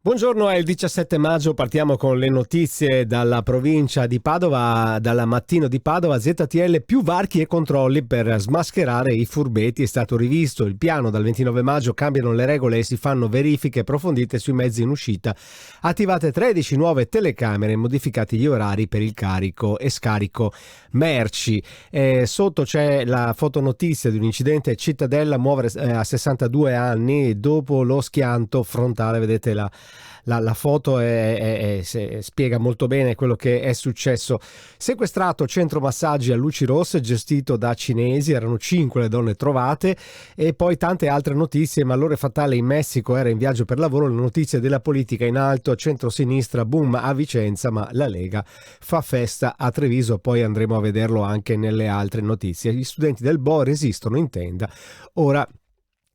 Buongiorno, è il 17 maggio, partiamo con le notizie dalla provincia di Padova, dal Mattino di Padova. ZTL, più varchi e controlli per smascherare i furbetti. È stato rivisto il piano dal 29 maggio, cambiano le regole e si fanno verifiche approfondite sui mezzi in uscita. Attivate 13 nuove telecamere, modificati gli orari per il carico e scarico merci. Sotto c'è la fotonotizia di un incidente Cittadella, muovere a 62 anni dopo lo schianto frontale. Vedete la foto spiega molto bene quello che è successo. Sequestrato centro massaggi a luci rosse gestito da cinesi, erano 5 le donne trovate. E poi tante altre notizie. Malore fatale in Messico, era in viaggio per lavoro. Le notizie della politica in alto, centro-sinistra, boom a Vicenza, ma la Lega fa festa a Treviso. Poi andremo a vederlo anche nelle altre notizie. Gli studenti del Bo resistono in tenda, ora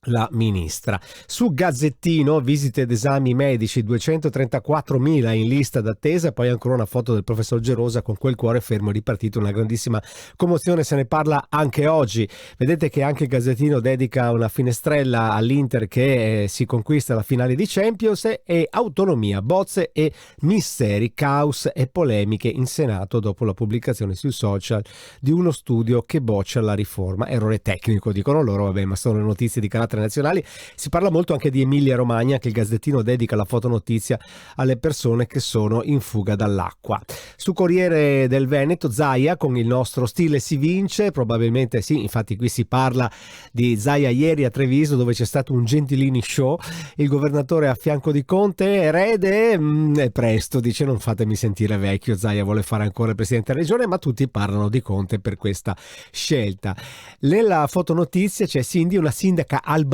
la ministra. Su Gazzettino, visite ed esami medici, 234.000 in lista d'attesa. Poi ancora una foto del professor Gerosa con quel cuore fermo ripartito, una grandissima commozione, se ne parla anche oggi. Vedete che anche il Gazzettino dedica una finestrella all'Inter che si conquista la finale di Champions. E autonomia, bozze e misteri, caos e polemiche in Senato dopo la pubblicazione sui social di uno studio che boccia la riforma. Errore tecnico, dicono loro, vabbè, ma sono le notizie di carattere nazionali. Si parla molto anche di Emilia Romagna, che il Gazzettino dedica la fotonotizia alle persone che sono in fuga dall'acqua. Su Corriere del Veneto, Zaia, con il nostro stile si vince, probabilmente sì, infatti qui si parla di Zaia ieri a Treviso, dove c'è stato un Gentilini show, il governatore a fianco di Conte, erede, è presto, dice, non fatemi sentire vecchio, Zaia vuole fare ancora il presidente della regione, ma tutti parlano di Conte per questa scelta. Nella fotonotizia c'è Cindy, una sindaca albanese.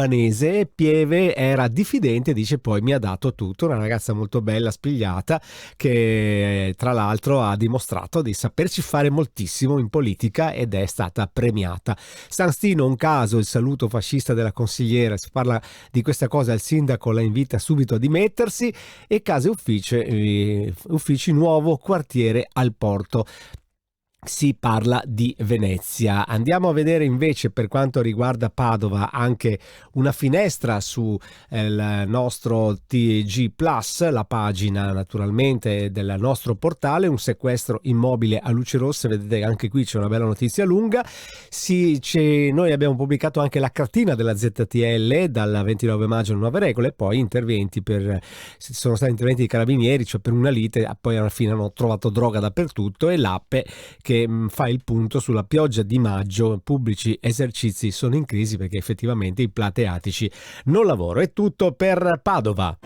Pieve era diffidente, dice, poi mi ha dato tutto, una ragazza molto bella, spigliata, che tra l'altro ha dimostrato di saperci fare moltissimo in politica ed è stata premiata. San Stino, un caso, il saluto fascista della consigliera, si parla di questa cosa, il sindaco la invita subito a dimettersi. E case uffici, nuovo quartiere al porto. Si parla di Venezia. Andiamo a vedere invece, per quanto riguarda Padova, anche una finestra su il nostro TG Plus, la pagina naturalmente del nostro portale. Un sequestro immobile a luci rosse, vedete anche qui c'è una bella notizia lunga. Noi abbiamo pubblicato anche la cartina della ZTL dal 29 maggio, nuove regole, poi sono stati interventi di carabinieri, cioè per una lite, poi alla fine hanno trovato droga dappertutto. E l'Appe che fa il punto sulla pioggia di maggio, pubblici esercizi sono in crisi perché effettivamente i plateatici non lavorano. È tutto per Padova.